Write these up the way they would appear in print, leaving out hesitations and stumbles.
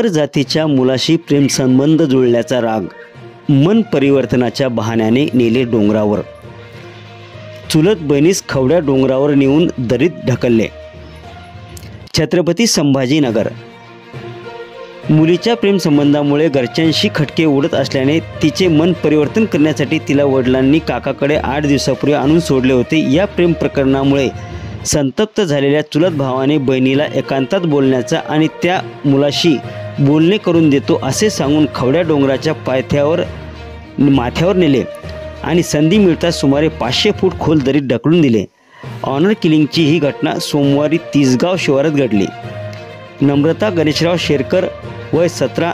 इतर जातीच्या मुलाशी प्रेमसंबंध जुळल्याचा राग, मन परिवर्तनाच्या बहाण्याने नेले डोंगरावर, चुलत बहिणीस खवड्या डोंगरावर नेऊन दरीत ढकलले. छत्रपती संभाजीनगर. मुलीच्या प्रेमसंबंधामुळे घरच्यांशी खटके उडत असल्याने तिचे मन परिवर्तन करण्यासाठी तिला वडिलांनी काकाकडे 8 दिवसापूर्वी आणून सोडले होते. या प्रेम प्रकरणामुळे संतप्त झालेल्या चुलत भावाने बहिणीला एकांतात बोलण्याचा आणि त्या मुलाशी बोलणे करून देतो असे सांगून खवड्या डोंगराच्या माथ्यावर नेले आणि संधी मिळताच सुमारे 500 फूट खोल दरीत ढकलून दिले. ऑनर किलिंगची ही घटना सोमवारी तिसगाव शिवारात घडली. नम्रता गणेशराव शेरकर, वय 17,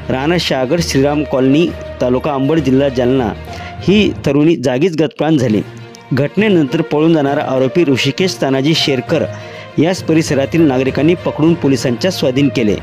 राणा शागर, श्रीराम कॉलनी, तालुका अंबड, जिल्हा जालना ही तरुणी जागीच गतप्राण झाली. घटनेनंतर पळून जाणारा आरोपी ऋषिकेश तानाजी शेरकर यास परिसरातील नागरिकांनी पकडून पोलिसांच्या स्वाधीन केले.